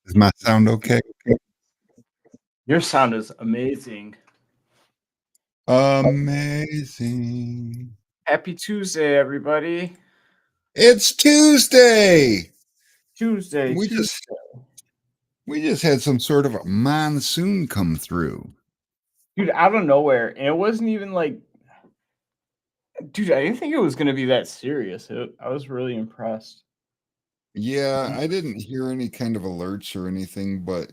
Does my sound okay? Your sound is amazing. Amazing. Happy Tuesday, everybody. It's Tuesday. Tuesday, We Tuesday. just we just had some sort of a monsoon come through. Dude, out of nowhere. And it wasn't even like, dude, I didn't think it was going to be that serious. I was really impressed. Yeah, I didn't hear any kind of alerts or anything, but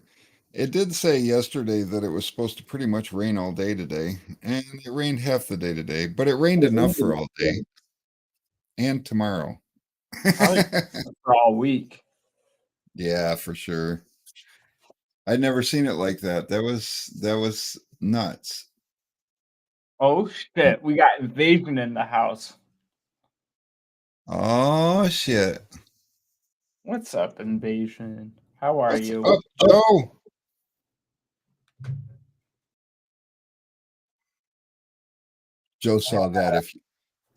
it did say yesterday that it was supposed to pretty much rain all day today, and it rained half the day today, but it rained enough for all day and tomorrow. Probably for all week. Yeah, for sure. I'd never seen it like that. That was nuts. Oh, shit. We got invasion in the house. Oh shit. What's up, invasion? How are What's you? up, Joe? Joe saw that if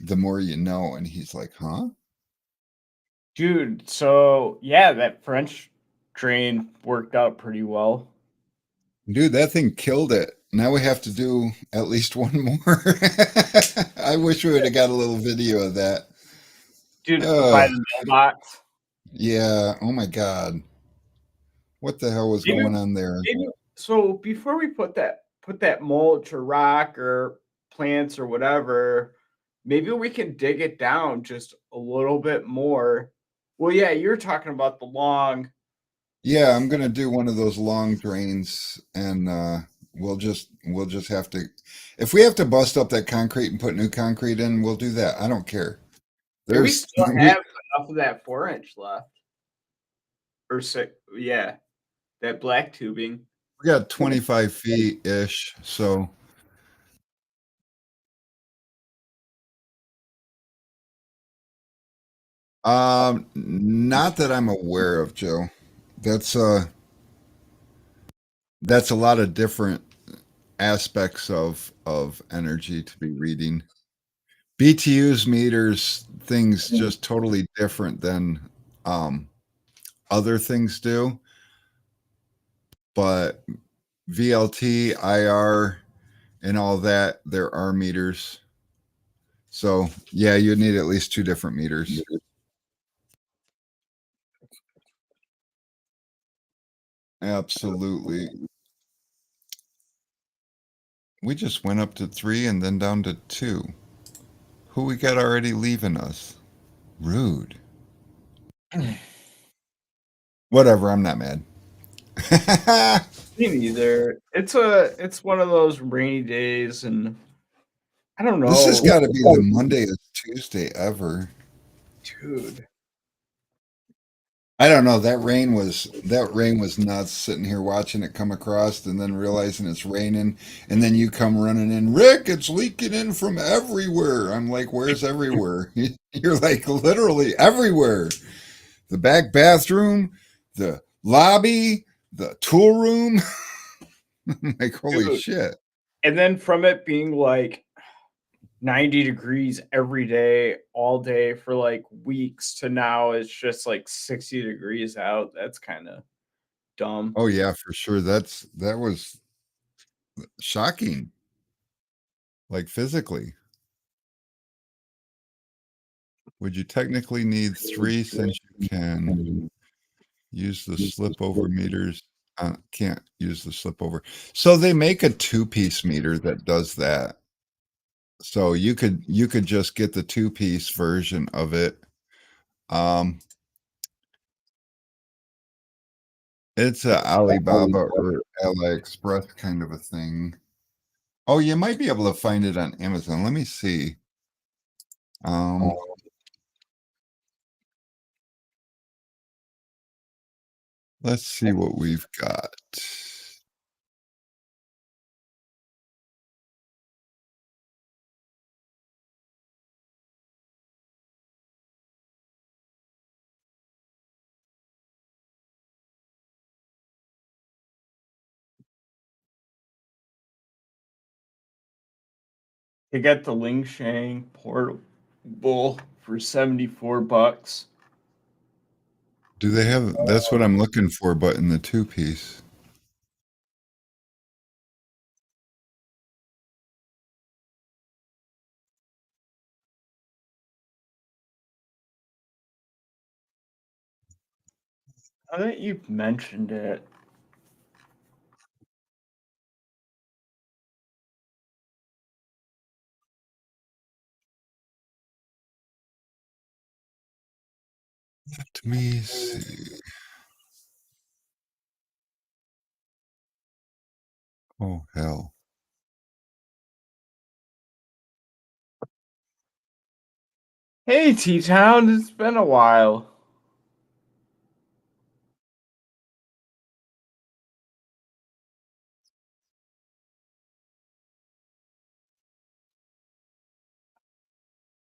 the more you know, and he's like, huh? Dude, so yeah, that French drain worked out pretty well. Dude, that thing killed it. Now we have to do at least one more. I wish we would have got a little video of that. Dude, by Oh, the mailbox. yeah. Oh my God. What the hell was Maybe going on there? maybe so before we put that mulch or rock or plants or whatever, maybe we can dig it down just a little bit more. Well, yeah, you're talking about the long. Yeah, I'm gonna do one of those long drains, and we'll just have to, if we have to bust up that concrete and put new concrete in, we'll do that. I don't care. And we There's still we have enough of that 4 inch left. Or six, yeah, that black tubing. we got 25 feet ish, so not that I'm aware of, Joe. That's uh that's a lot of different aspects of energy to be reading. BTUs meters things just totally different than um other things do, but VLT, IR, and all that, there are meters. So yeah, you'd need at least two different meters. Absolutely. We just went up to three and then down to two. Who we got already leaving us? Rude. Whatever, I'm not mad. Me neither. It's one of those rainy days, and I don't This has know, got to be the Mondayest Tuesday ever. dude. I don't know. That rain was nuts. Sitting here watching it come across, and then realizing it's raining, and then you come running in. Rick, it's leaking in from everywhere. I'm like, where's everywhere? You're like literally everywhere. The back bathroom, the lobby, the tool room. I'm like, holy Dude, shit. and then from it being like 90 degrees every day, all day for like weeks to now it's just like 60 degrees out. That's kind of dumb. Oh yeah, for sure. That was shocking, like physically. Would you technically need three since you can use the slip over meters? Can't use the slip over. So they make a two-piece meter that does that. So you could just get the two-piece version of it. Um, it's a Alibaba or AliExpress kind of a thing. Oh, you might be able to find it on Amazon. Let me see. Um, let's see what we've got. They got the Ling Shang portable for $74. Do they have, that's what I'm looking for, but in the two-piece. I think you've mentioned it. Let me see. Oh, hell. Hey, T-Town, it's been a while.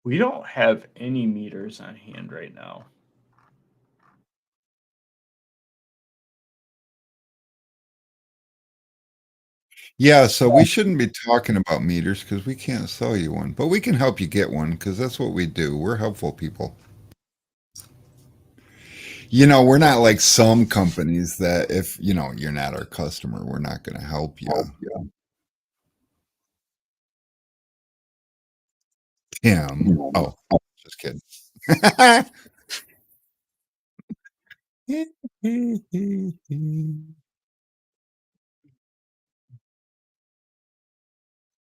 We don't have any meters on hand right now. Yeah, so we shouldn't be talking about meters because we can't sell you one, but we can help you get one because that's what we do. We're helpful people. We're not like some companies that if, you're not our customer, we're not going to help you. Tim. Oh, just kidding.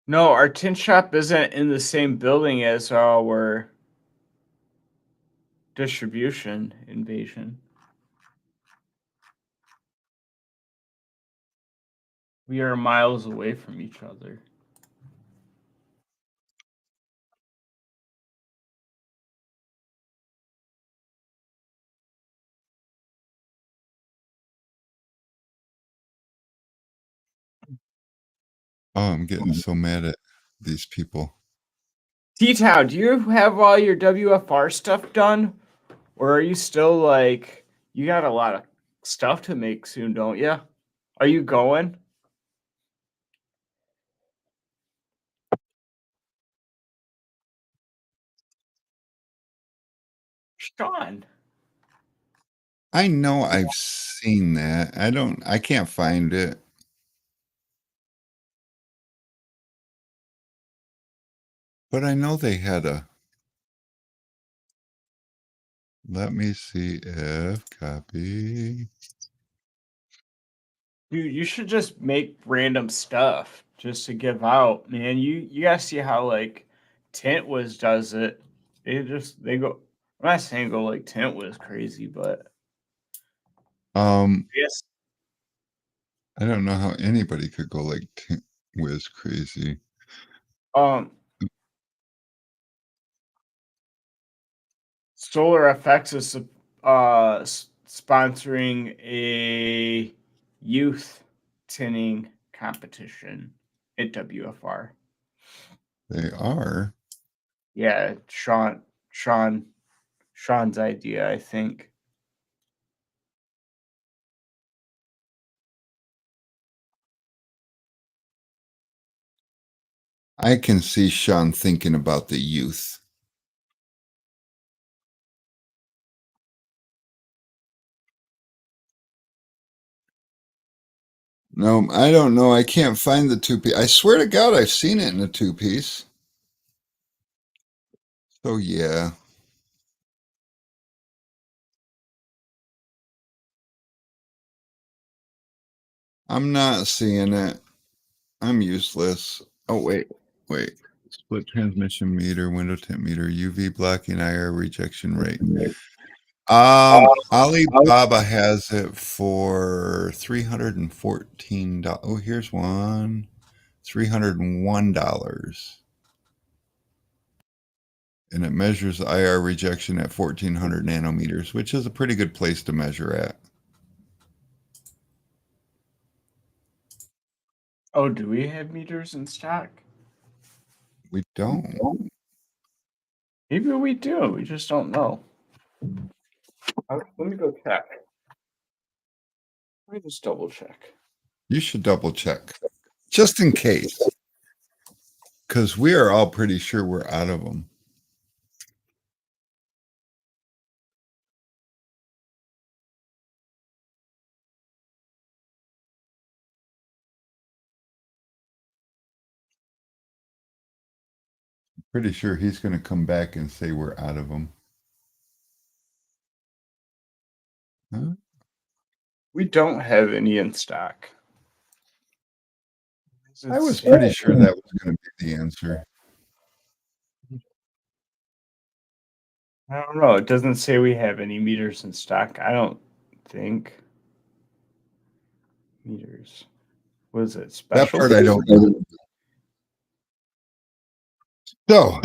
No, our tin shop isn't in the same building as our distribution invasion. We are miles away from each other. Oh, I'm getting so mad at these people. T-Town, do you have all your WFR stuff done? Or are you still like, you got a lot of stuff to make soon, don't you? Are you going? Sean. I know I've seen that. I can't find it. But I know they had let me see if copy. Dude, you should just make random stuff just to give out, man. You gotta see how like Tint Wiz does it. They go. I'm not saying go like Tint Wiz crazy, but Um, yes. I don't know how anybody could go like Whiz crazy. Um, Solar FX is sponsoring a youth tinning competition at WFR. They are. Yeah, Sean's idea, I think. I can see Sean thinking about the youth. No, I don't know. I can't find the two-piece. I swear to God, I've seen it in a two-piece. So yeah, I'm not seeing it. I'm useless. Oh wait. Split transmission meter, window tint meter, UV blocking IR rejection rate. Alibaba has it for $314. Oh, here's one. $301. And it measures IR rejection at 1400 nanometers, which is a pretty good place to measure at. Oh, do we have meters in stock? We don't. Maybe we do. We just don't know. Let me go check. Let me just double check. You should double check just in case, because we are all pretty sure we're out of them. Pretty sure he's going to come back and say we're out of them. Huh? We don't have any in stock. I was pretty sure that was going to be the answer. I don't know. It doesn't say we have any meters in stock. I don't think. Meters. What is it? That Special? part I don't know. So,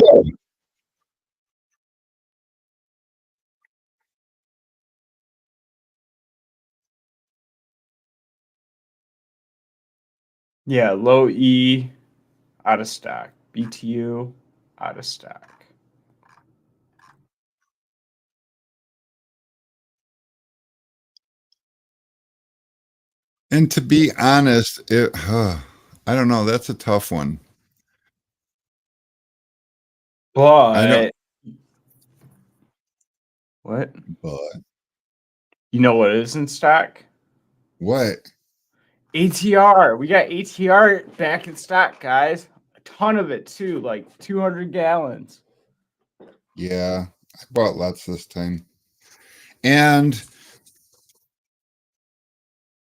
Yeah, low E, out of stock. BTU, out of stock. and to be honest, I don't know. That's a tough one. I don't, But what? but You know what is in stock? what? ATR. We got ATR back in stock, guys. A ton of it too, like 200 gallons. Yeah, I bought lots this time. And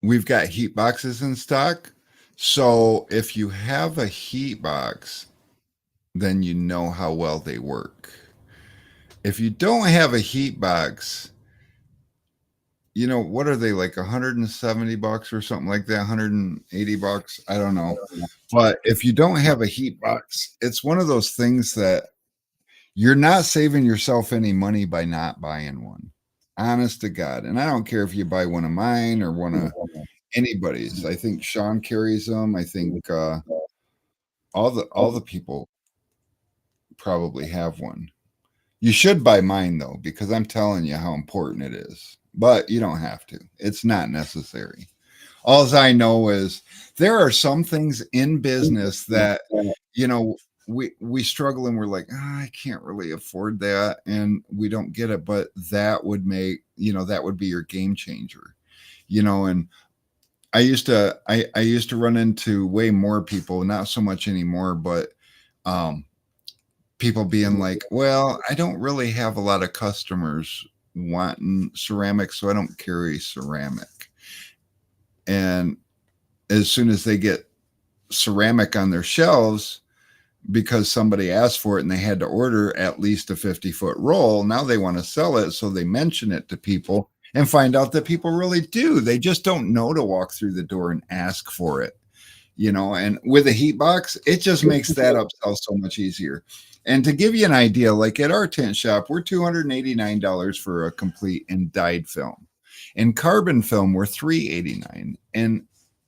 we've got heat boxes in stock. So if you have a heat box, then you know how well they work. If you don't have a heat box, you know, what are they like 170 bucks or something like that? 180 bucks? I don't know. But if you don't have a heat box, it's one of those things that you're not saving yourself any money by not buying one. Honest to God. And I don't care if you buy one of mine or one of anybody's. I think Sean carries them. I think all the people probably have one. You should buy mine though, because I'm telling you how important it is. But you don't have to. It's not necessary. All I know is there are some things in business that, you know, we struggle and we're like, I can't really afford that, and we don't get it. But that would make, that would be your game changer, and I used to run into way more people, not so much anymore, but um people being like, well, I don't really have a lot of customers wanting ceramic, so I don't carry ceramic. And as soon as they get ceramic on their shelves, because somebody asked for it and they had to order at least a 50-foot roll, now they want to sell it. So they mention it to people and find out that people really do. They just don't know to walk through the door and ask for it. And with a heat box, it just makes that upsell so much easier. And to give you an idea, like at our tent shop, we're $289 for a complete and dyed film. In carbon film, we're $389, and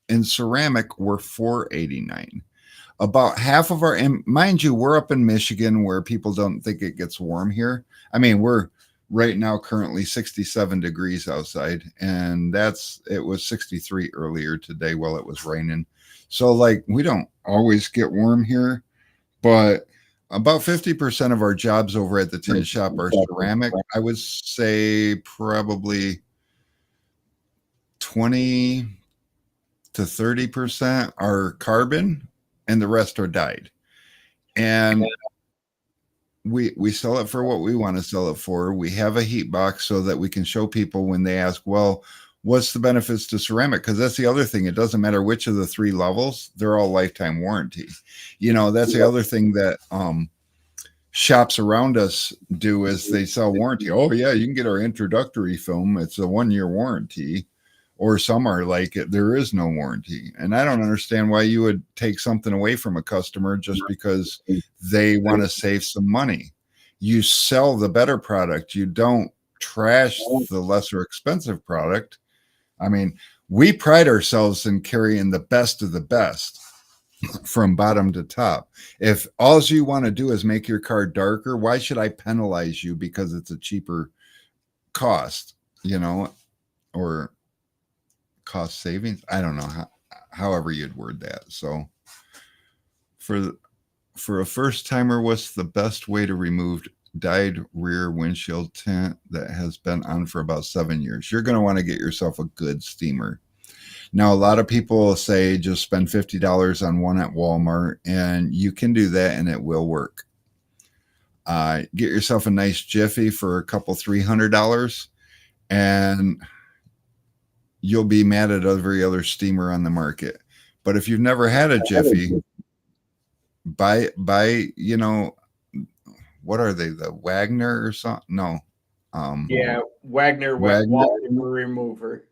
in ceramic, we're $489. About half of our, and mind you, we're up in Michigan where people don't think it gets warm here. I mean, we're right now currently 67 degrees outside, and it was 63 earlier today while it was raining. So like we don't always get warm here, but about 50% of our jobs over at the tin shop are ceramic. I would say probably 20 to 30% are carbon and the rest are dyed. And we sell it for what we want to sell it for. We have a heat box so that we can show people when they ask, well, what's the benefits to ceramic? Because that's the other thing. It doesn't matter which of the three levels, they're all lifetime warranty. That's the other thing that shops around us do is they sell warranty. Oh yeah, you can get our introductory film. It's a 1-year warranty. Or some are like, there is no warranty. And I don't understand why you would take something away from a customer just because they want to save some money. You sell the better product. You don't trash the lesser expensive product. I mean, we pride ourselves in carrying the best of the best from bottom to top. If all you want to do is make your car darker, why should I penalize you because it's a cheaper cost, or cost savings? I don't know however you'd word that. So for a first timer, what's the best way to remove dyed rear windshield tint that has been on for about 7 years? You're going to want to get yourself a good steamer. Now, a lot of people say just spend $50 on one at Walmart, and you can do that and it will work. Get yourself a nice Jiffy for a couple $300, and you'll be mad at every other steamer on the market. But if you've never had a Jiffy, buy what are they? The Wagner or something? No, Yeah, Wagner wet Wagner. water remover.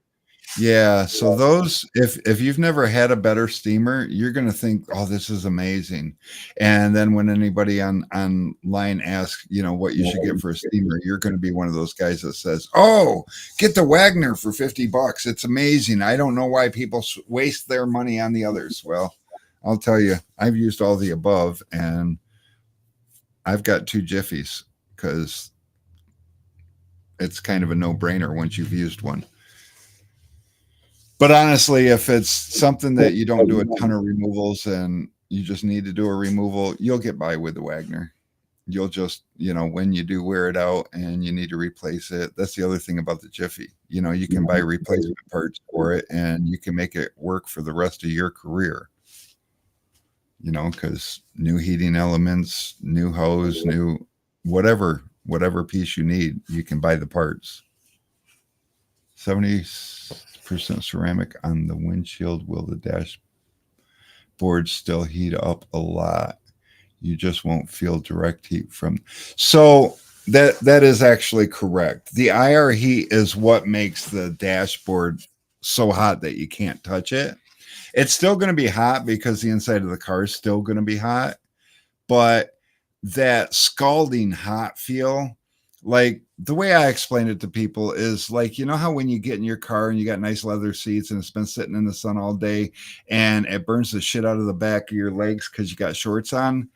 Yeah, so those, if you've never had a better steamer, you're going to think, "Oh, this is amazing." And then when anybody online asks, what you should get for a steamer, you're going to be one of those guys that says, "Oh, get the Wagner for $50. It's amazing. I don't know why people waste their money on the others." Well, I'll tell you, I've used all the above, and I've got 2 Jiffies because it's kind of a no-brainer once you've used one. But honestly, if it's something that you don't do a ton of removals and you just need to do a removal, you'll get by with the Wagner. You'll just, when you do wear it out and you need to replace it, that's the other thing about the Jiffy. You can buy replacement parts for it and you can make it work for the rest of your career. Because new heating elements, new hose, new whatever piece you need, you can buy the parts. 70% ceramic on the windshield. Will the dashboard still heat up a lot? You just won't feel direct heat from. So that is actually correct. The IR heat is what makes the dashboard so hot that you can't touch it. It's still going to be hot because the inside of the car is still going to be hot, but that scalding hot feel, like the way I explain it to people is like, how when you get in your car and you got nice leather seats and it's been sitting in the sun all day and it burns the shit out of the back of your legs because you got shorts on.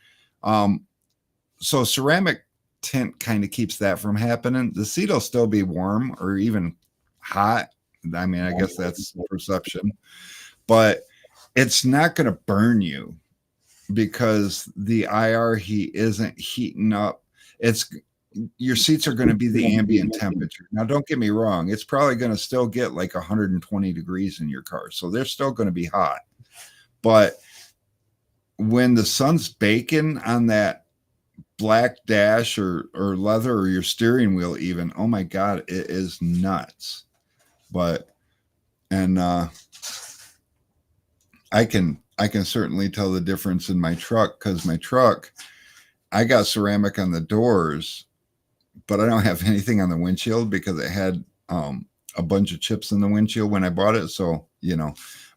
So ceramic tint kind of keeps that from happening. The seat will still be warm or even hot. I mean, I guess that's perception, but it's not going to burn you because the IR heat isn't heating up. Your seats are going to be the ambient temperature. Now, don't get me wrong. It's probably going to still get like 120 degrees in your car. So they're still going to be hot. But when the sun's baking on that black dash or leather or your steering wheel even, oh my God, it is nuts. And I can certainly tell the difference in my truck because my truck, I got ceramic on the doors, but I don't have anything on the windshield because it had a bunch of chips in the windshield when I bought it. So,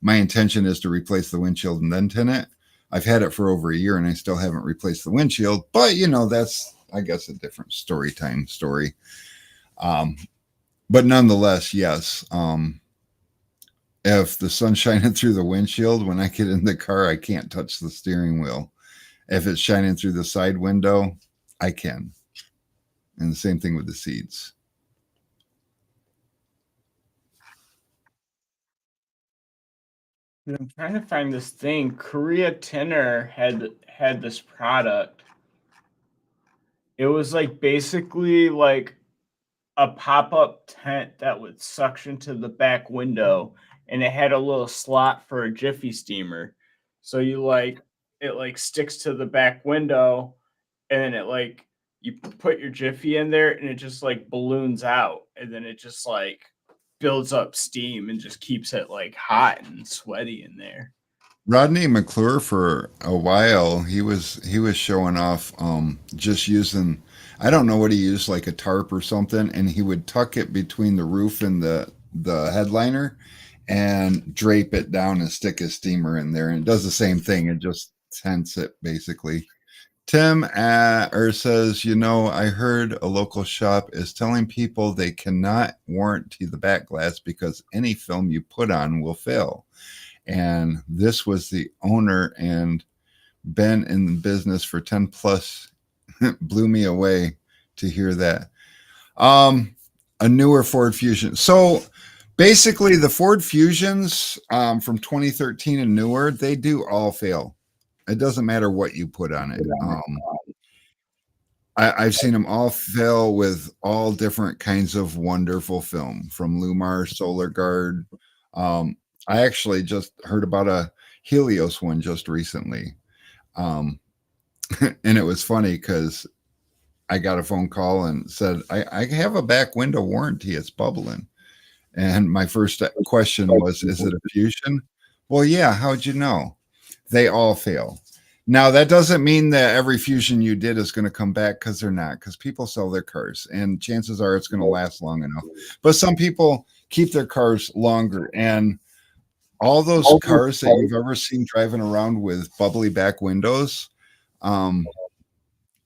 my intention is to replace the windshield and then tint it. I've had it for over a year and I still haven't replaced the windshield, but that's, I guess, a different story. But nonetheless, yes. If the sun's shining through the windshield, when I get in the car, I can't touch the steering wheel. If it's shining through the side window, I can. And the same thing with the seats. I'm trying to find this thing. Korea Tinner had this product. It was like basically like a pop-up tent that would suction to the back window, and it had a little slot for a Jiffy steamer. So it sticks to the back window, and then you put your Jiffy in there, and it just like balloons out, and then it just like builds up steam and just keeps it like hot and sweaty in there. Rodney McClure, for a while, he was showing off just using, I don't know what he used, like a tarp or something, and he would tuck it between the roof and the headliner and drape it down and stick his steamer in there, and it does the same thing. It just tents it basically. Tim says, I heard a local shop is telling people they cannot warranty the back glass because any film you put on will fail. And this was the owner and been in the business for 10 plus. Blew me away to hear that. A newer Ford Fusion. So basically the Ford Fusions from 2013 and newer, they do all fail. It doesn't matter what you put on it. I've seen them all fail with all different kinds of wonderful film, from Lumar, Solar Guard. I actually just heard about a Helios one just recently. And it was funny because I got a phone call and said, I have a back window warranty. It's bubbling. And my first question was, is it a Fusion? Well, yeah. How'd you know? They all fail. Now, that doesn't mean that every Fusion you did is going to come back, because they're not, because people sell their cars and chances are it's going to last long enough. But some people keep their cars longer. And all those cars that you've ever seen driving around with bubbly back windows, um,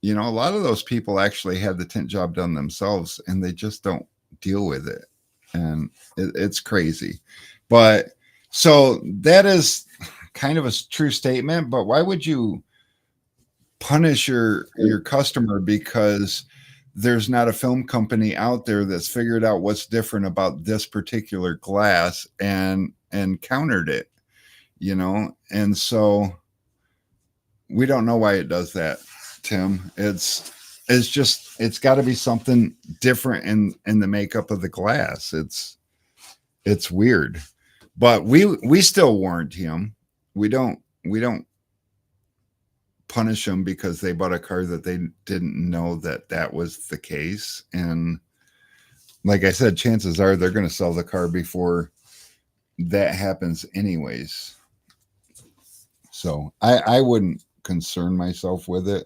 a lot of those people actually had the tint job done themselves and they just don't deal with it. And it's crazy. But so that is kind of a true statement. But why would you punish your customer because there's not a film company out there that's figured out what's different about this particular glass and countered it, and so we don't know why it does that, Tim. It's got to be something different in the makeup of the glass. It's weird, but we still warranty them. We don't punish them because they bought a car that they didn't know that was the case. And like I said, chances are they're going to sell the car before that happens anyways. So I wouldn't concern myself with it,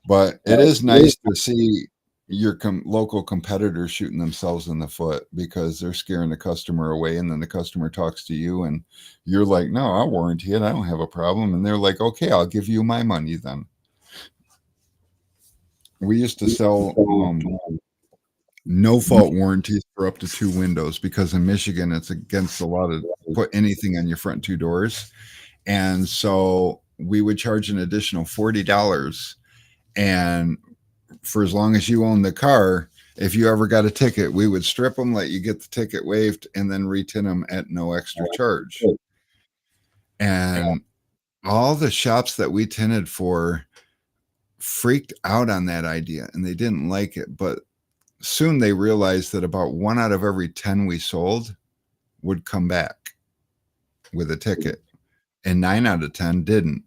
but it is nice to see your local competitors shooting themselves in the foot because they're scaring the customer away, and then the customer talks to you and you're like, no, I'll warranty it, I don't have a problem, and they're like, okay, I'll give you my money then. We used to sell no fault warranties for up to 2 windows because in Michigan it's against the law to put anything on your front 2 doors, and so we would charge an additional $40, and for as long as you own the car, if you ever got a ticket, we would strip them, let you get the ticket waived, and then retint them at no extra charge. And all the shops that we tinted for freaked out on that idea and they didn't like it. But soon they realized that about 1 out of every 10 we sold would come back with a ticket, and 9 out of 10 didn't.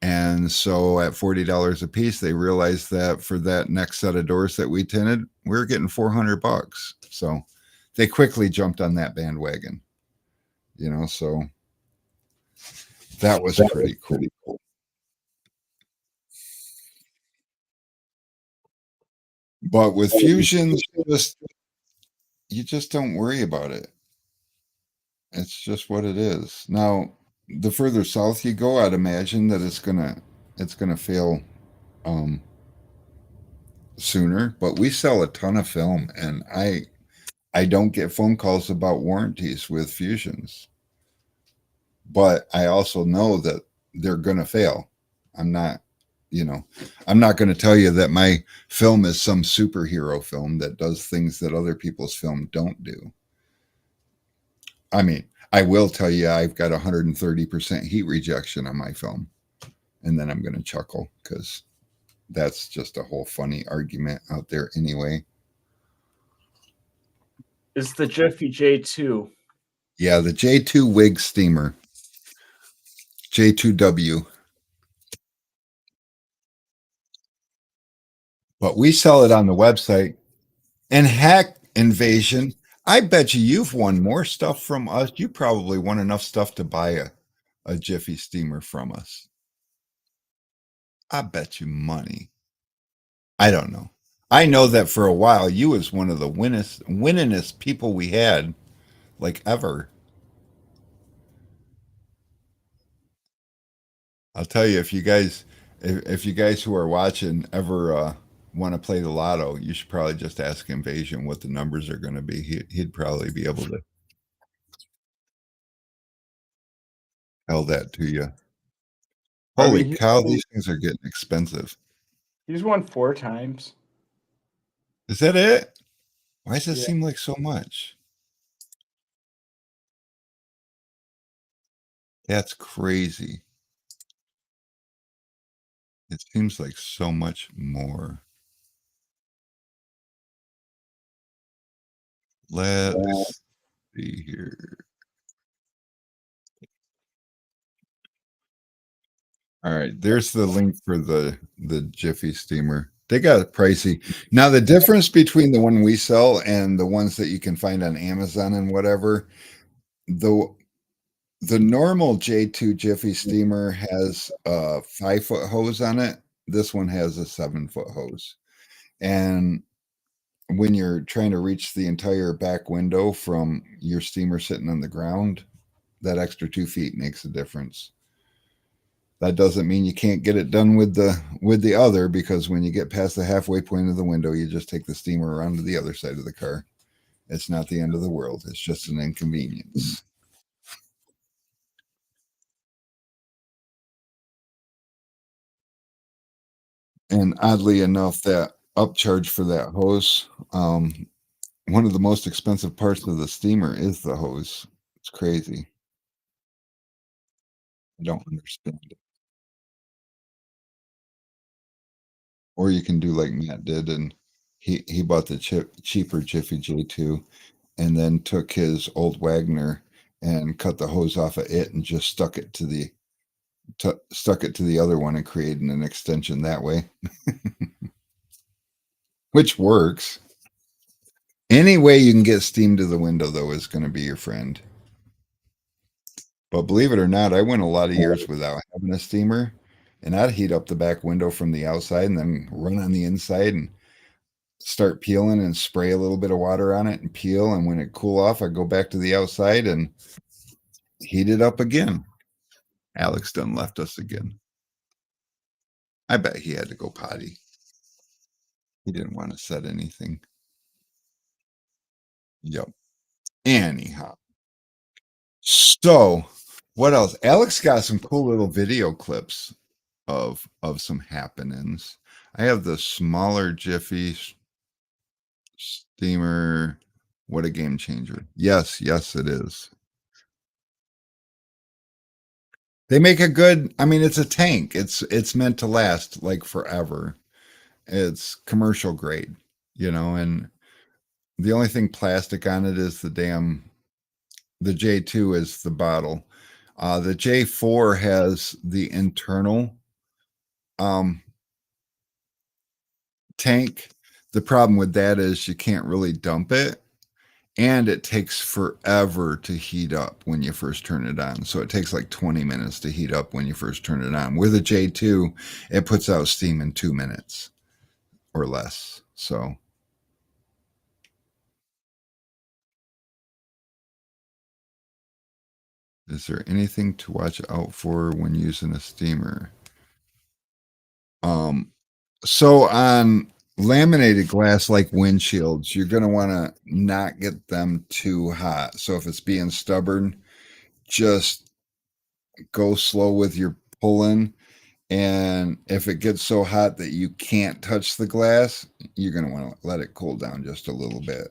And so at $40 a piece, they realized that for that next set of doors that we tinted, we were getting $400. So they quickly jumped on that bandwagon, so that was pretty cool. But with Fusions, you just don't worry about it. It's just what it is. Now, the further south you go, I'd imagine that it's gonna fail um, sooner. But we sell a ton of film, and I don't get phone calls about warranties with Fusions. But I also know that they're gonna fail. I'm not, I'm not going to tell you that my film is some superhero film that does things that other people's film don't do. I mean, I will tell you I've got 130% heat rejection on my film, and then I'm going to chuckle because that's just a whole funny argument out there anyway. It's the Jiffy J2. Yeah, the J2 wig steamer, J2W. But we sell it on the website. And Hack Invasion, I bet you've won more stuff from us. You probably won enough stuff to buy a Jiffy steamer from us. I bet you money. I don't know. I know that for a while you was one of the winningest people we had, like ever. I'll tell you, if you guys who are watching ever want to play the lotto, you should probably just ask Invasion what the numbers are going to be. He'd probably be able to tell that to you. Holy cow, these things are getting expensive. He's won 4 times. Is that it? Why does it Yeah. seem like so much? That's crazy. It seems like so much more. Let's see here. All right, there's the link for the Jiffy steamer. They got it pricey. Now the difference between the one we sell and the ones that you can find on Amazon and whatever, the the normal J2 Jiffy steamer has a 5 foot hose on it. This one has a 7 foot hose. And when you're trying to reach the entire back window from your steamer sitting on the ground, that extra 2 feet makes a difference. That doesn't mean you can't get it done with the other, because when you get past the halfway point of the window, you just take the steamer around to the other side of the car. It's not the end of the world. It's just an inconvenience. And oddly enough, that upcharge for that hose, one of the most expensive parts of the steamer is the hose. It's crazy. I don't understand it. Or you can do like Matt did, and he bought the cheaper Jiffy J2, and then took his old Wagner and cut the hose off of it and just stuck it to the other one and created an extension that way, which works. Any way you can get steam to the window, though, is going to be your friend. But believe it or not, I went a lot of years without having a steamer, and I'd heat up the back window from the outside and then run on the inside and start peeling and spray a little bit of water on it and peel. And when it cool off, I go back to the outside and heat it up again. Alex done left us again. I bet he had to go potty. He didn't want to set anything. Yep. Anyhow, so what else? Alex got some cool little video clips of some happenings. I have the smaller Jiffy steamer. What a game changer! Yes, yes, it is. They make a good. I mean, it's a tank. It's meant to last like forever. It's commercial grade, and the only thing plastic on it is the J2 is the bottle. The J4 has the internal um, tank. The problem with that is you can't really dump it, and it takes forever to heat up when you first turn it on. So it takes like 20 minutes to heat up when you first turn it on. With a J2, it puts out steam in 2 minutes or less. So is there anything to watch out for when using a steamer? Um, so on laminated glass like windshields, you're going to want to not get them too hot. So if it's being stubborn, just go slow with your pulling. And if it gets so hot that you can't touch the glass, you're going to want to let it cool down just a little bit.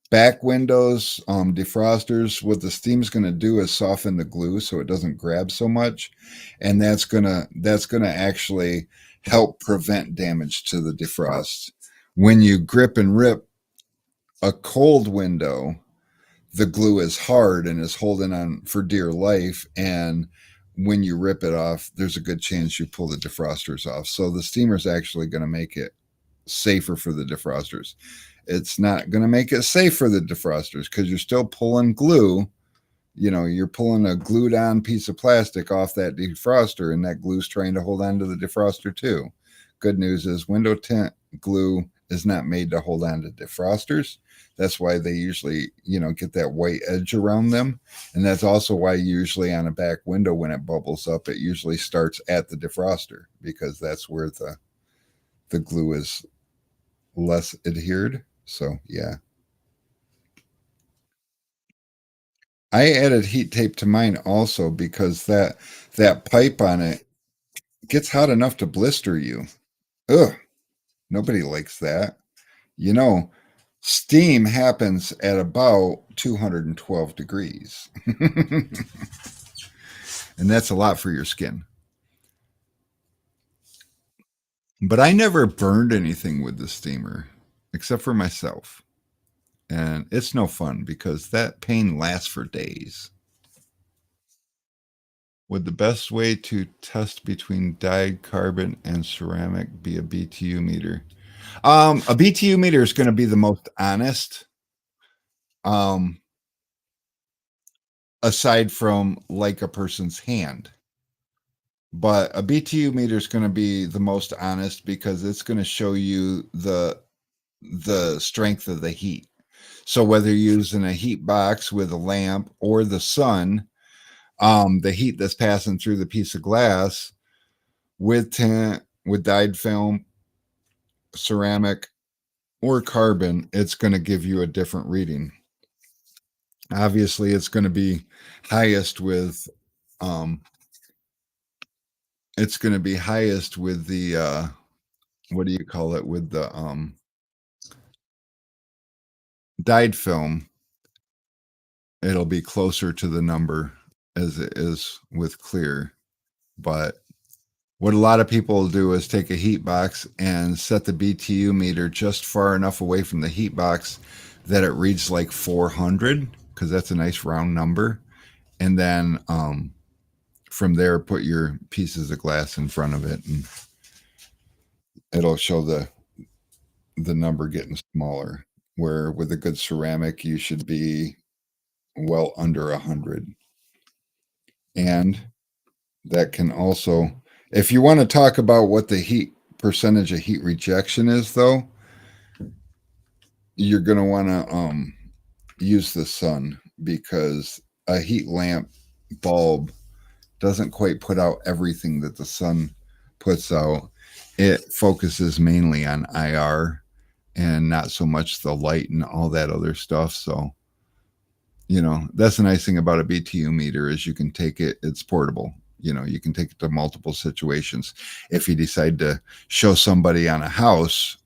Back windows, defrosters, what the steam's going to do is soften the glue so it doesn't grab so much, and that's gonna actually help prevent damage to the defrost. When you grip and rip a cold window, the glue is hard and is holding on for dear life, and when you rip it off, there's a good chance you pull the defrosters off. So the steamer's actually going to make it safer for the defrosters. It's not going to make it safe for the defrosters because you're still pulling glue. You're pulling a glued on piece of plastic off that defroster, and that glue's trying to hold on to the defroster too. Good news is window tint glue is not made to hold on to defrosters. That's why they usually, get that white edge around them. And that's also why usually on a back window, when it bubbles up, it usually starts at the defroster, because that's where the glue is less adhered. So yeah, I added heat tape to mine also because that pipe on it gets hot enough to blister you. Ugh, nobody likes that. You know, Steam happens at about 212 degrees. And that's a lot for your skin. But I never burned anything with the steamer except for myself. And it's no fun because that pain lasts for days. Would the best way to test between dyed carbon and ceramic be a BTU meter? A BTU meter is going to be the most honest, um, aside from like a person's hand. But a BTU meter is going to be the most honest because it's going to show you the strength of the heat. So whether you're using a heat box with a lamp or the sun, the heat that's passing through the piece of glass with tint, with dyed film, ceramic, or carbon, it's going to give you a different reading. Obviously, it's going to be highest with it's going to be highest with the what do you call it, with the dyed film. It'll be closer to the number as it is with clear. But what a lot of people do is take a heat box and set the BTU meter just far enough away from the heat box that it reads like 400, because that's a nice round number. And then from there, put your pieces of glass in front of it, and it'll show the number getting smaller. Where with a good ceramic, you should be well under 100. And that can also, if you want to talk about what the heat percentage of heat rejection is, though, you're going to want to use the sun, because a heat lamp bulb doesn't quite put out everything that the sun puts out. It focuses mainly on IR and not so much the light and all that other stuff. So, that's the nice thing about a BTU meter is you can take it, it's portable. You can take it to multiple situations. If you decide to show somebody on a house,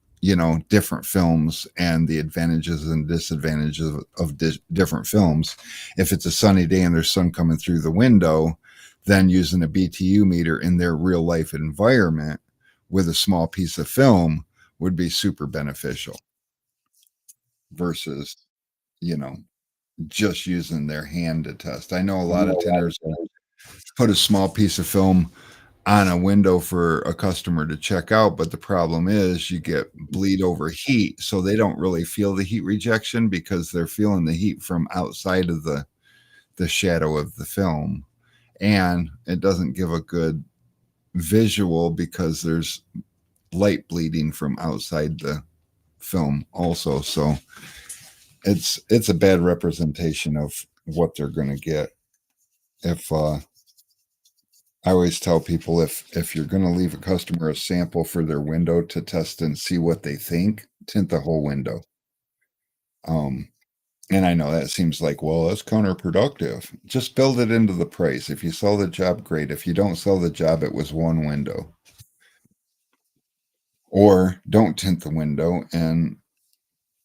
different films and the advantages and disadvantages of different films. If it's a sunny day and there's sun coming through the window, then using a BTU meter in their real life environment with a small piece of film would be super beneficial versus, just using their hand to test. I know a lot of tinters put a small piece of film on a window for a customer to check out, but the problem is you get bleed over heat, so they don't really feel the heat rejection because they're feeling the heat from outside of the shadow of the film, and it doesn't give a good visual because there's light bleeding from outside the film also. So it's a bad representation of what they're going to get. If I always tell people, if you're going to leave a customer a sample for their window to test and see what they think, tint the whole window. And I know that seems like, well, that's counterproductive. Just build it into the price. If you sell the job, great. If you don't sell the job, it was one window. Or don't tint the window and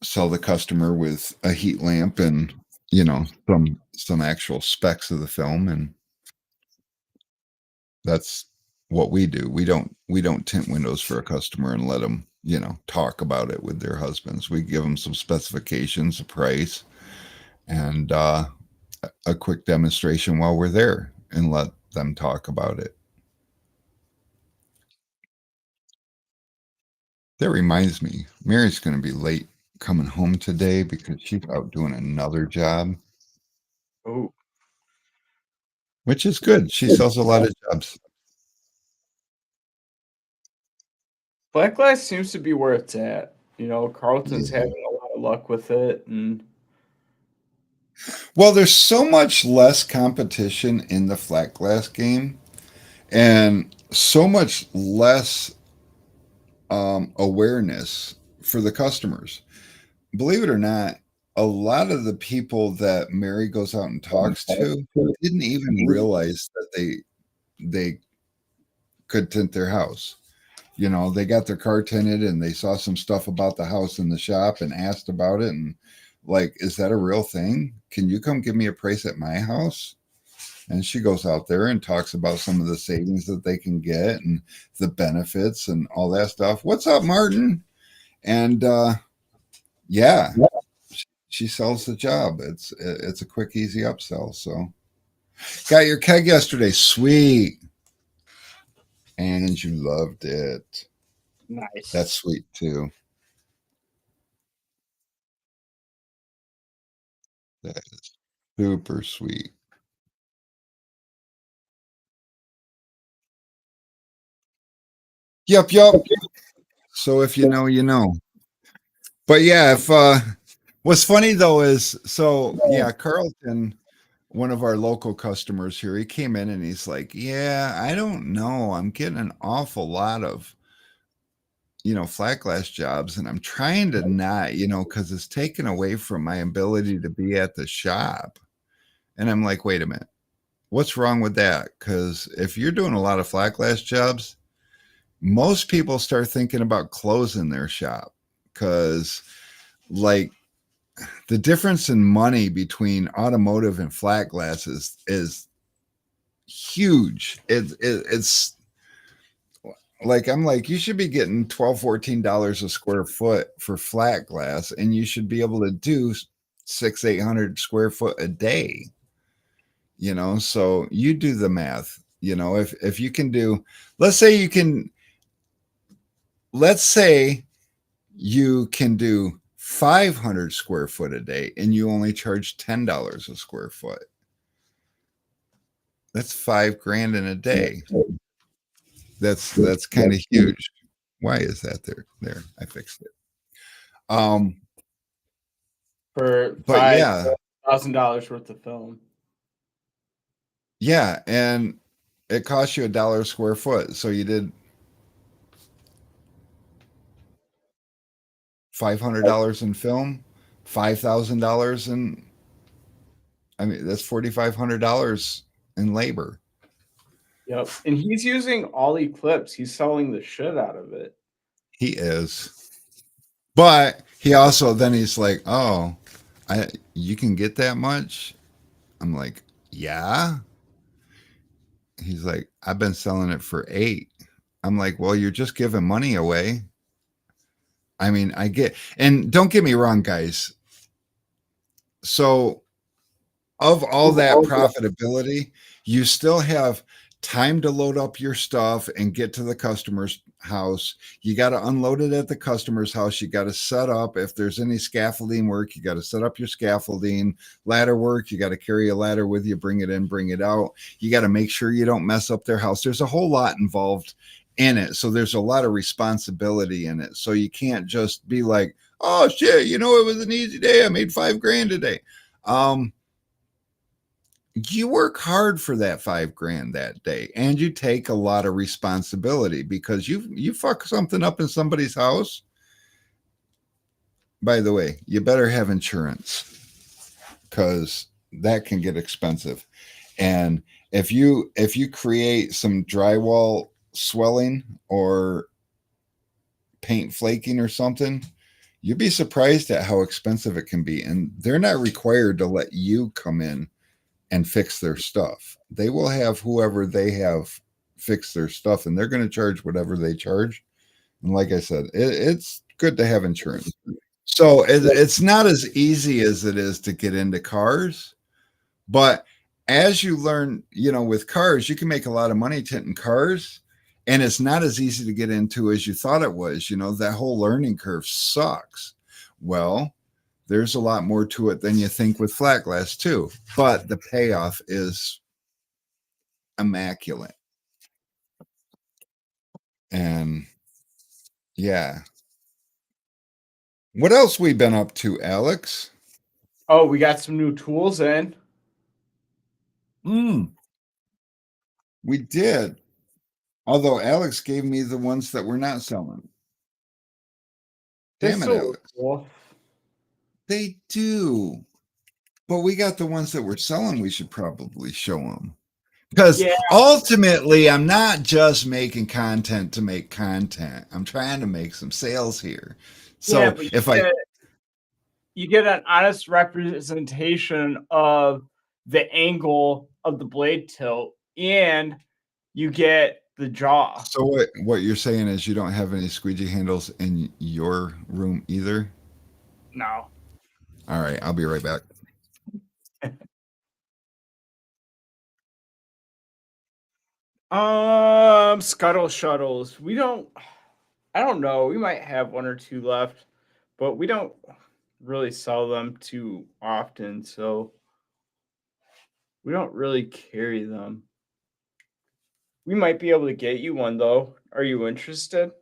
sell the customer with a heat lamp and some actual specs of the film, and that's what we do. We don't tint windows for a customer and let them talk about it with their husbands. We give them some specifications, a price, and a quick demonstration while we're there, and let them talk about it. That reminds me, Mary's going to be late coming home today because she's out doing another job, Oh, which is good. She sells a lot of jobs. black glass seems to be where it's at. Carlton's Yeah. having a lot of luck with it, and Well, there's so much less competition in the flat glass game, and so much less awareness for the customers. Believe it or not, a lot of the people that Mary goes out and talks to didn't even realize that they could tint their house. They got their car tinted and they saw some stuff about the house in the shop and asked about it, and like, is that a real thing? Can you come give me a price at my house? And she goes out there and talks about some of the savings that they can get and the benefits and all that stuff. What's up, Martin? And yeah, she sells the job. It's a quick, easy upsell. So Got your keg yesterday. Sweet. And you loved it. Nice. That's sweet too. That is super sweet. Yep, yep. So if you know, you know. But yeah, if what's funny though is so yeah, Carlton, one of our local customers here, he came in and he's like, "Yeah, I don't know. I'm getting an awful lot of, flat glass jobs, and I'm trying to not, because it's taken away from my ability to be at the shop." And I'm like, "Wait a minute. What's wrong with that? Because if you're doing a lot of flat glass jobs, most people start thinking about closing their shop because, like, the difference in money between automotive and flat glass is huge. It's like I'm like you should be getting 12 $14 a square foot for flat glass, and you should be able to do 600-800 square foot a day. So you do the math. If you can do, let's say you can, let's say you can do 500 square foot a day, and you only charge $10 a square foot. That's 5 grand in a day. That's kind of huge. Why is that there? There, I fixed it. For But yeah, $5,000 worth of film. yeah, and it costs you $1 a square foot. So you did $500 in film, $5,000 in. I mean, that's $4,500 in labor. Yep. And he's using Ollie clips. He's selling the shit out of it. He is. But he also then he's like, "Oh, you can get that much?" I'm like, "Yeah." He's like, "I've been selling it for 8." I'm like, "Well, you're just giving money away." I mean, I get, and don't get me wrong, guys. So, of all that profitability, you still have time to load up your stuff and get to the customer's house. You got to unload it at the customer's house. You got to set up, if there's any scaffolding work, you got to set up your scaffolding. Ladder work, you got to carry a ladder with you, bring it in, bring it out. You got to make sure you don't mess up their house. There's a whole lot involved in it. So there's a lot of responsibility in it. So you can't just be like, "Oh shit, it was an easy day. I made 5 grand a day." You work hard for that 5 grand that day, and you take a lot of responsibility because you fuck something up in somebody's house. By the way, you better have insurance because that can get expensive. And if you create some drywall swelling or paint flaking or something, you'd be surprised at how expensive it can be. And they're not required to let you come in and fix their stuff. They will have whoever they have fix their stuff, and they're going to charge whatever they charge. And like I said, it's good to have insurance. So it's not as easy as it is to get into cars, but as you learn, with cars, you can make a lot of money tinting cars, and it's not as easy to get into as you thought it was. That whole learning curve sucks. Well, there's a lot more to it than you think with flat glass too, but the payoff is immaculate. And yeah, what else we been up to, Alex? Oh, we got some new tools in. We did. Although Alex gave me the ones that we're not selling. They Damn it, still look Alex. cool. They do. But we got the ones that we're selling. We should probably show them. Because Yeah, ultimately, I'm not just making content to make content. I'm trying to make some sales here. yeah, So but if I, you get an honest representation of the angle of the blade tilt, and you get the jaw. so what you're saying is you don't have any squeegee handles in your room either? No. All right, I'll be right back. Scuttle shuttles. We don't. I don't know. We might have one or two left, but we don't really sell them too often, so we don't really carry them. We might be able to get you one though. Are you interested?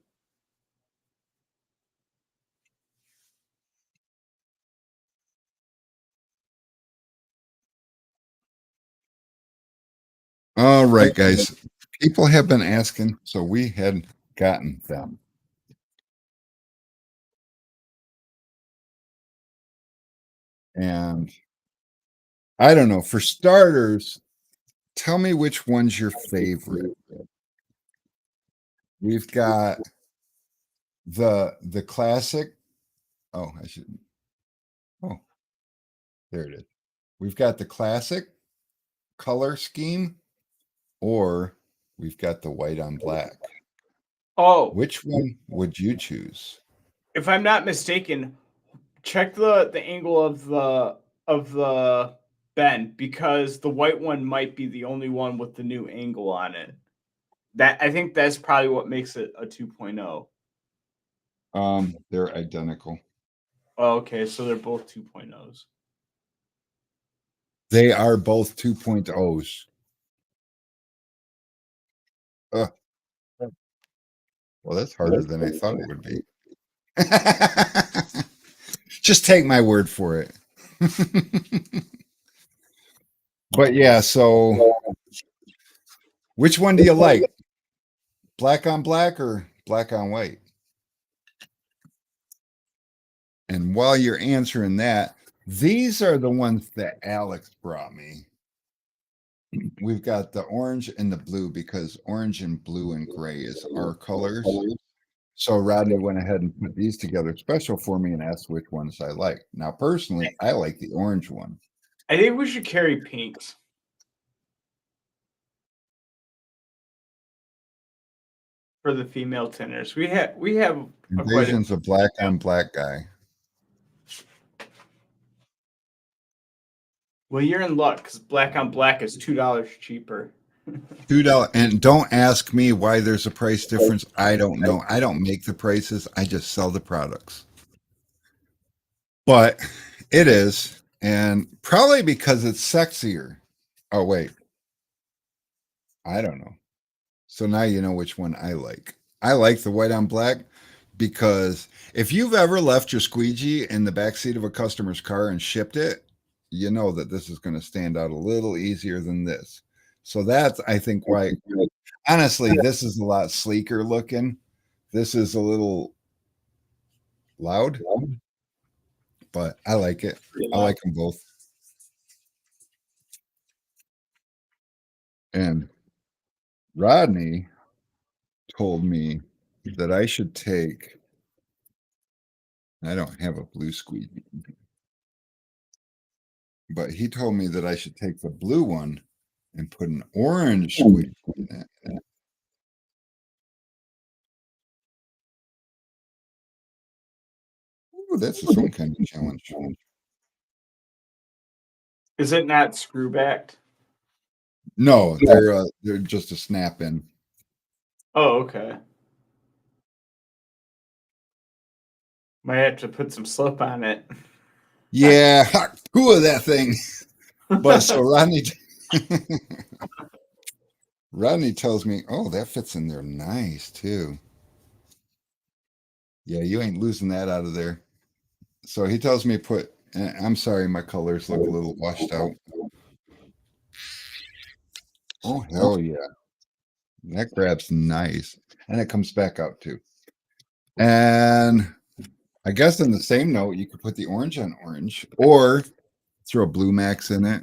All right, guys. People have been asking, so we had gotten them. And I don't know. For starters, tell me which one's your favorite. We've got the classic. Oh, I should. Oh, there it is. We've got the classic color scheme, or we've got the white on black. Oh, Which one would you choose? if I'm not mistaken, check the angle of the bend because the white one might be the only one with the new angle on it. That I think that's probably what makes it a 2.0. They're identical. Oh, okay, so they're both 2.0s. They are both 2.0s. Uh, well, that's harder than I thought it would be. Just take my word for it. But yeah, so which one do you like? Black on black or black on white? And while you're answering that, these are the ones that Alex brought me. We've got the orange and the blue because orange and blue and gray is our colors. So Rodney went ahead and put these together special for me and asked which ones I like. Now, personally, I like the orange one. I think we should carry pinks for the female tenors. We have quite a Invasion's a black on black guy. well. You're in luck because black on black is $2 cheaper. $2. And don't ask me why there's a price difference. I don't know. I don't make the prices. I just sell the products. But it is, and probably because it's sexier. Oh wait, I don't know. So now you know which one I like. I like the white on black because if you've ever left your squeegee in the backseat of a customer's car and shipped it, you know that this is going to stand out a little easier than this. So that's, I think, why, honestly, this is a lot sleeker looking. This is a little loud, but I like it. I like them both. And Rodney told me that I should take, I don't have a blue squeegee, but he told me that I should take the blue one and put an orange squeegee in it. Ooh, that's its own kind of challenge. Is it not screw backed? No, they're just a snap in. Oh, okay. Might have to put some slip on it. Yeah, two of that thing. But so Rodney tells me, oh, that fits in there nice too. Yeah, you ain't losing that out of there. So he tells me put. I'm sorry, my colors look a little washed out. Oh hell yeah, that grabs nice, and it comes back out too. And I guess in the same note, you could put the orange on orange, or throw a blue max in it.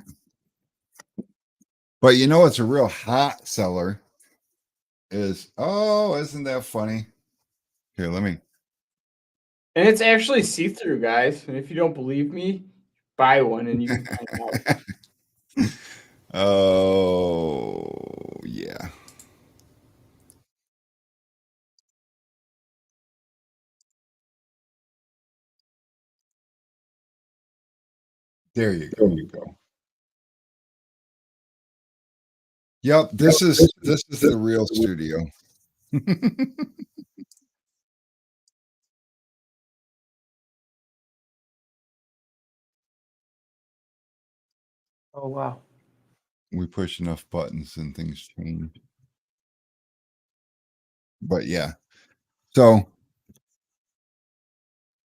But you know what's a real hot seller is, oh, isn't that funny? Here, let me. And it's actually see through, guys. And if you don't believe me, buy one and you can find out. Oh yeah. There you go. Yep, this is the real studio. Oh wow. We push enough buttons and things change. But yeah. So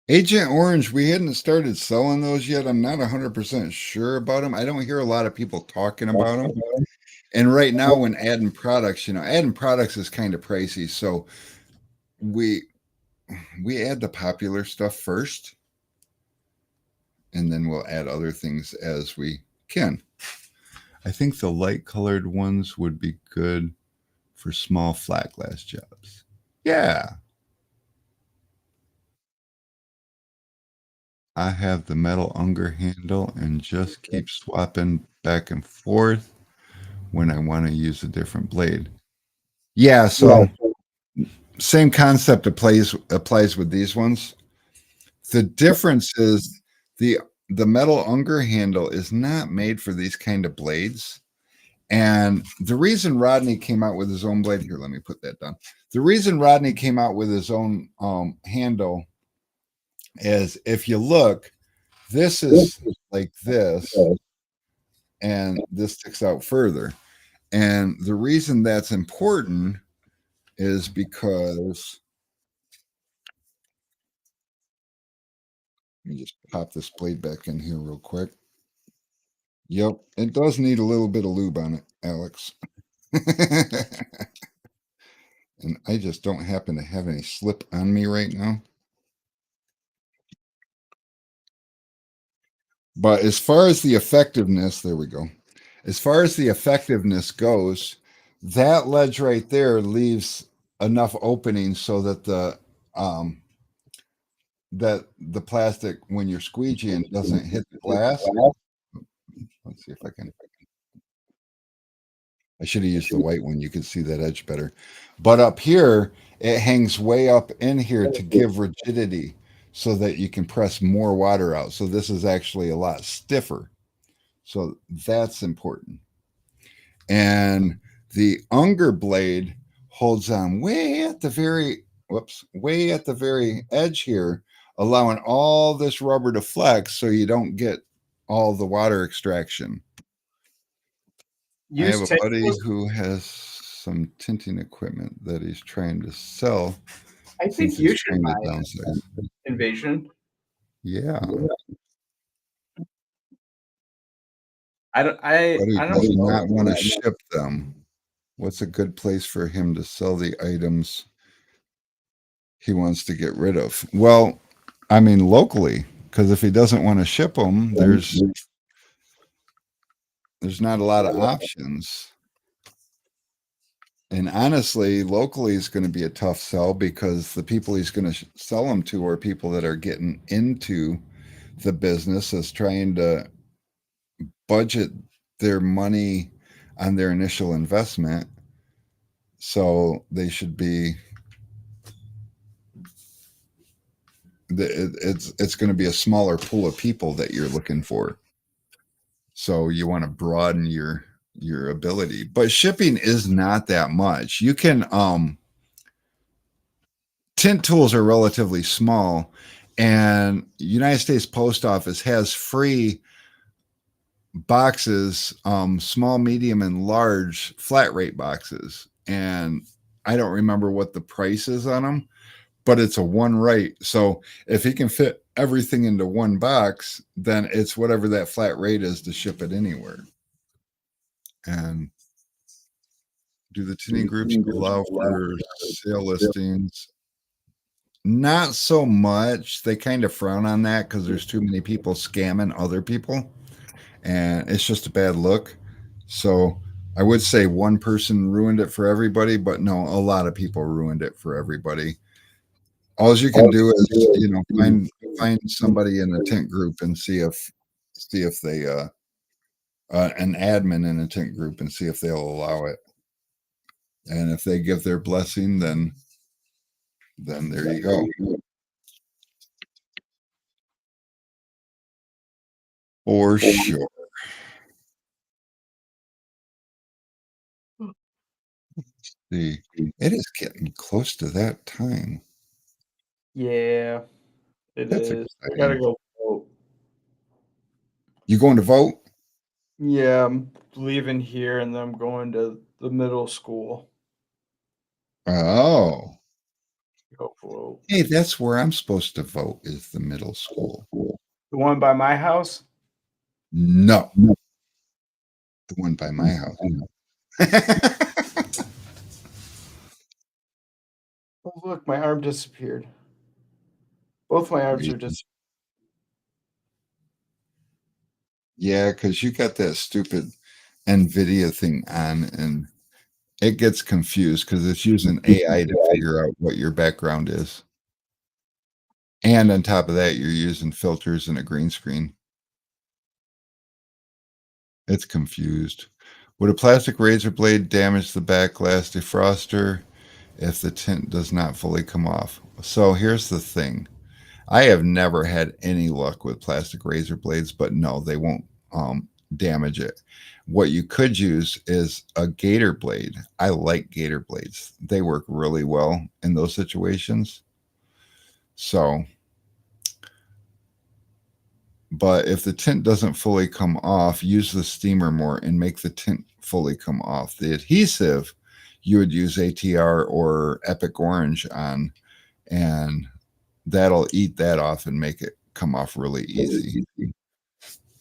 Agent Orange, we hadn't started selling those yet. I'm not 100% sure about them. I don't hear a lot of people talking about them. And right now, when adding products, adding products is kind of pricey. So we we add the popular stuff first, and then we'll add other things as we can. I think the light colored ones would be good for small flat glass jobs. Yeah, I have the metal Unger handle and just keep swapping back and forth when I want to use a different blade. Yeah, so same concept applies with these ones. The difference is the the metal Unger handle is not made for these kind of blades. And the reason Rodney came out with his own blade here, let me put that down. The reason Rodney came out with his own handle is if you look, this is like this, and this sticks out further. And the reason that's important is because let me just pop this blade back in here real quick. Yep, it does need a little bit of lube on it, Alex. And I just don't happen to have any slip on me right now. But as far as the effectiveness, there we go. As far as the effectiveness goes, that ledge right there leaves enough opening so that the plastic when you're squeegeeing doesn't hit the glass. Let's see if I can. I should have used the white one. You could see that edge better. But up here, it hangs way up in here to give rigidity so that you can press more water out. So this is actually a lot stiffer. So that's important. And the Unger blade holds on way at the very edge here, allowing all this rubber to flex so you don't get all the water extraction. I have Use a buddy tinsels. who has some tinting equipment that he's trying to sell I since think you he's should trying to buy downsize. Invasion. Yeah, but he I don't does know. not want to ship them. What's a good place for him to sell the items he wants to get rid of? Well, I mean locally, because if he doesn't want to ship them, there's not a lot of options. And honestly, locally is going to be a tough sell because the people he's going to sell them to are people that are getting into the business as trying to budget their money on their initial investment. So they should be it's going to be a smaller pool of people that you're looking for. So you want to broaden your ability. But shipping is not that much. You can tint tools are relatively small, and United States Post Office has free boxes, small, medium, and large flat rate boxes. And I don't remember what the price is on them, but it's a one rate. So if he can fit everything into one box, then it's whatever that flat rate is to ship it anywhere. And do the tinting groups allow for sale listings? Not so much. They kind of frown on that because there's too many people scamming other people, and it's just a bad look. So I would say one person ruined it for everybody, but no, a lot of people ruined it for everybody. All you can do is, find somebody in a tent group and see if they an admin in a tent group and see if they'll allow it. And if they give their blessing, then there you go. For sure. See, it is getting close to that time. Yeah, it That's is. I gotta exciting. go vote. You going to vote? Yeah, I'm leaving here and then I'm going to the middle school Oh, to go vote. hey, that's where I'm supposed to vote is the middle school. The one by my house? No, the one by my house. Oh, look, my arm disappeared. Both my arms are just. Yeah, because you got that stupid NVIDIA thing on, and it gets confused because it's using AI to figure out what your background is. And on top of that, you're using filters and a green screen. It's confused. Would a plastic razor blade damage the back glass defroster if the tint does not fully come off? So here's the thing. I have never had any luck with plastic razor blades, but no, they won't damage it. What you could use is a gator blade. I like gator blades. They work really well in those situations. So, but if the tint doesn't fully come off, use the steamer more and make the tint fully come off. The adhesive, you would use ATR or Epic Orange on, and that'll eat that off and make it come off really easy.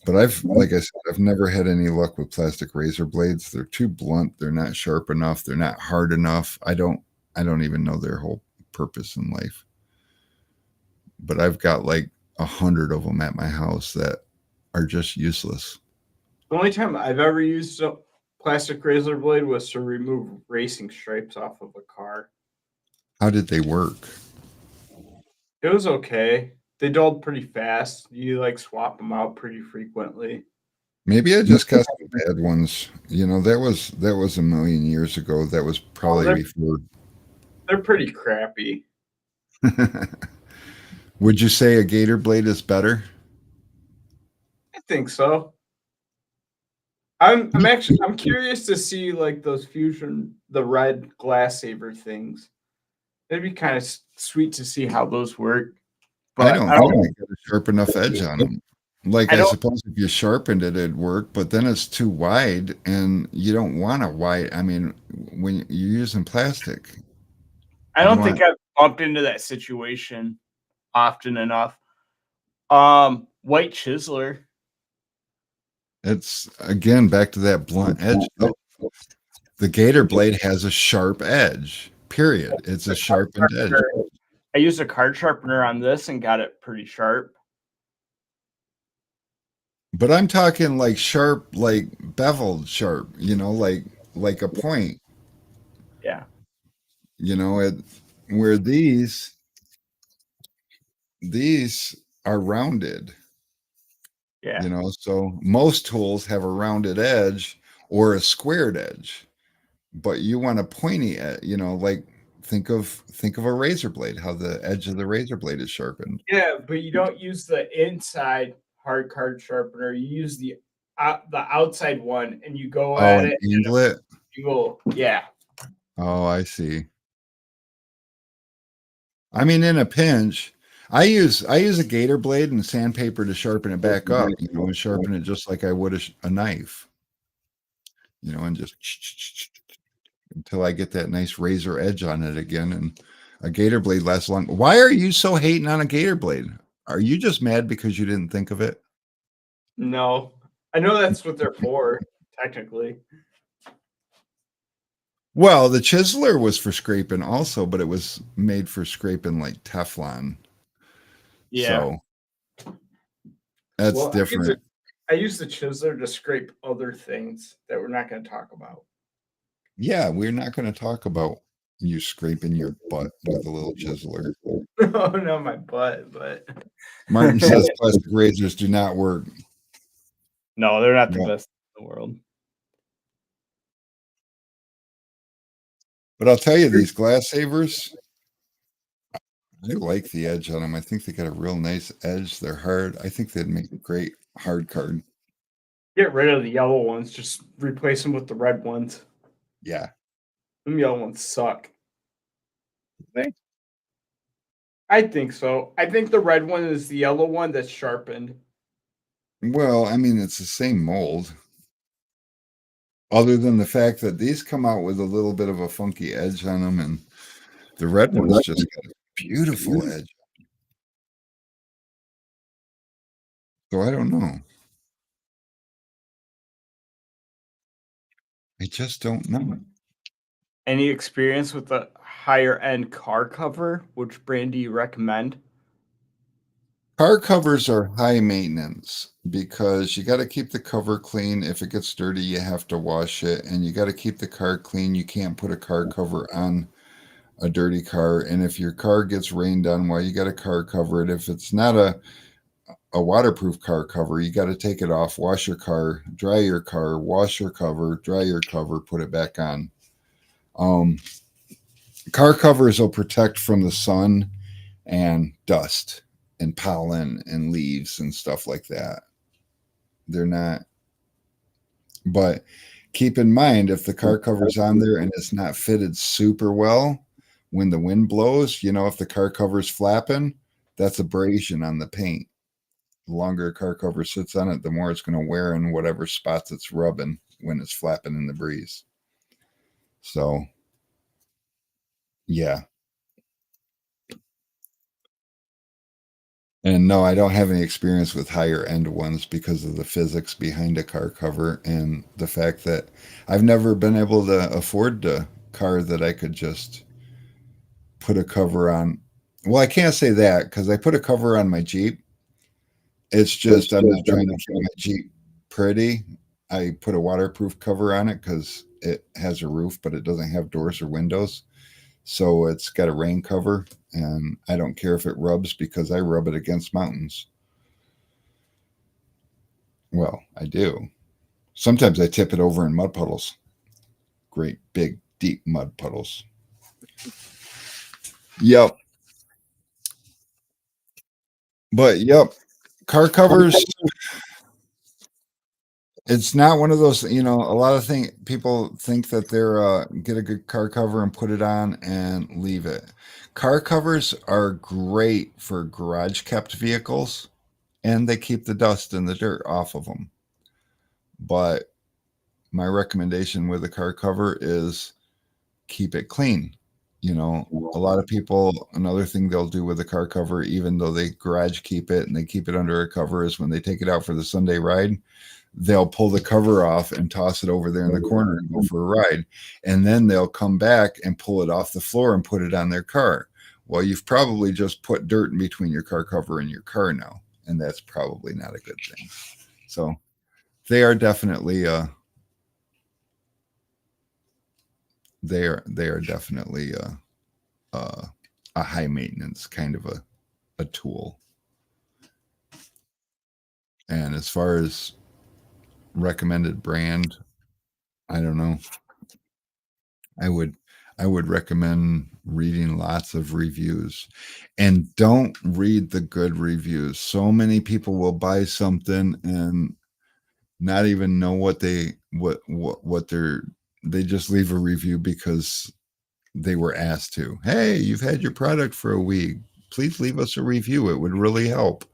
But like I said, I've never had any luck with plastic razor blades. They're too blunt. They're not sharp enough. They're not hard enough. I don't even know their whole purpose in life. But I've got like 100 of them at my house that are just useless. The only time I've ever used a plastic razor blade was to remove racing stripes off of a car. How did they work? It was okay. They dulled pretty fast. You like swap them out pretty frequently. Maybe I just got some bad ones. You know, that was a million years ago. That was Oh, probably before. they're pretty crappy. Would you say a gator blade is better? I think so. I'm curious to see like those fusion the red glass saber things. It'd be kind of sweet to see how those work. I But don't think they got a sharp enough edge on them. Like I I don't suppose if you sharpened it, it'd work, but then it's too wide, and you don't want a wide. I mean, when you're using plastic, I you don't think want I've bumped into that situation often enough. White chiseler. it's again back to that blunt edge. Though. The gator blade has a sharp edge. Period. It's a sharpened edge. I used a card sharpener on this and got it pretty sharp. But I'm talking like sharp, like beveled sharp. You know, like a point. Yeah. You know, it where these are rounded. Yeah. You know, so most tools have a rounded edge or a squared edge, but you want a pointy edge. You know, like think of a razor blade, how the edge of the razor blade is sharpened. Yeah, but you don't use the inside hard card sharpener. You use the outside one, and you go Oh, at an it. anglet. You go, yeah. Oh, I see. I mean, in a pinch, I use a gator blade and sandpaper to sharpen it back up, you know, and sharpen it just like I would a knife, you know, and just until I get that nice razor edge on it again. And a gator blade lasts long. Why are you so hating on a gator blade? Are you just mad because you didn't think of it? No, I know that's what they're for, technically. Well, the chiseler was for scraping also, but it was made for scraping like Teflon. Yeah. So that's Well, different. I use the chiseler to scrape other things that we're not going to talk about. Yeah, we're not going to talk about you scraping your butt with a little chiseler. Oh, no, my butt, but Martin says plastic razors do not work. no, they're not the No. best in the world. But I'll tell you, these glass savers, I like the edge on them. I think they got a real nice edge. They're hard. I think they'd make a great hard card. Get rid of the yellow ones, just replace them with the red ones. Yeah. Them yellow ones suck. They? I think so. I think the red one is the yellow one that's sharpened. Well, I mean, it's the same mold. Other than the fact that these come out with a little bit of a funky edge on them, and the red ones just got a beautiful edge. So I don't know. I just don't know. Any experience with a higher end car cover? Which brand do you recommend? Car covers are high maintenance because you got to keep the cover clean. If it gets dirty, you have to wash it, and you got to keep the car clean. You can't put a car cover on a dirty car. And if your car gets rained on, well, you got to car cover it. If it's not a waterproof car cover, you got to take it off, wash your car, dry your car, wash your cover, dry your cover, put it back on. Car covers will protect from the sun and dust and pollen and leaves and stuff like that. They're not, but keep in mind if the car cover's on there and it's not fitted super well, when the wind blows, if the car cover's flapping, that's abrasion on the paint. The longer a car cover sits on it, the more it's going to wear in whatever spots it's rubbing when it's flapping in the breeze. So, yeah. And no, I don't have any experience with higher end ones because of the physics behind a car cover and the fact that I've never been able to afford a car that I could just put a cover on. Well, I can't say that because I put a cover on my Jeep. It's just I'm not trying to keep my Jeep pretty. I put a waterproof cover on it because it has a roof, but it doesn't have doors or windows. So it's got a rain cover, and I don't care if it rubs because I rub it against mountains. Well, I do. Sometimes I tip it over in mud puddles. Great big deep mud puddles. Yep. But yep, car covers, it's not one of those, a lot of people think that they're get a good car cover and put it on and leave it. Car covers are great for garage kept vehicles and they keep the dust and the dirt off of them. But my recommendation with a car cover is keep it clean. A lot of people, another thing they'll do with a car cover, even though they garage keep it and they keep it under a cover, is when they take it out for the Sunday ride, they'll pull the cover off and toss it over there in the corner and go for a ride. And then they'll come back and pull it off the floor and put it on their car. Well, you've probably just put dirt in between your car cover and your car now. And that's probably not a good thing. So they are definitely they are definitely a high maintenance kind of a tool. And as far as recommended brand, I don't know. I would recommend reading lots of reviews and don't read the good reviews. So many people will buy something and not even know what they just leave a review because they were asked to. Hey, you've had your product for a week. Please leave us a review. It would really help.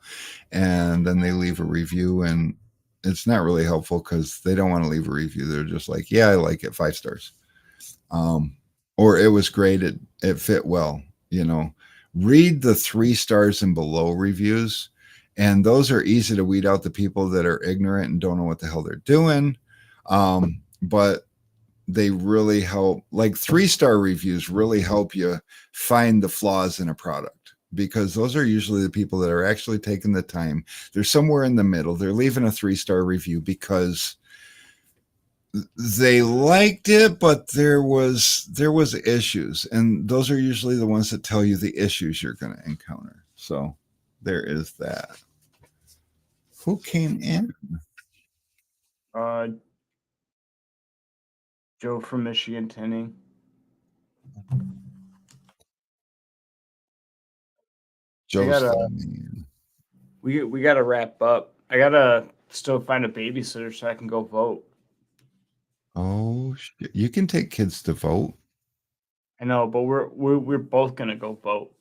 And then they leave a review and it's not really helpful because they don't want to leave a review. They're just like, yeah, I like it, 5 stars. Or it was great. It fit well, read the 3 stars and below reviews. And those are easy to weed out the people that are ignorant and don't know what the hell they're doing. But they really help. Like 3-star reviews really help you find the flaws in a product because those are usually the people that are actually taking the time. They're somewhere in the middle. They're leaving a 3-star review because they liked it, but there was issues, and those are usually the ones that tell you the issues you're going to encounter. So there is that. Who came in? Joe from Michigan Tinning. Joe's we gotta wrap up. I gotta still find a babysitter so I can go vote. Oh, shit. You can take kids to vote. I know, but we're both gonna go vote.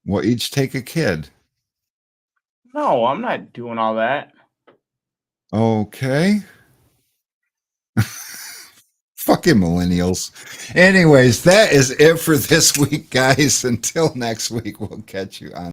We'll each take a kid. No, I'm not doing all that. Okay. Fucking millennials. Anyways, that is it for this week, guys. Until next week, we'll catch you on.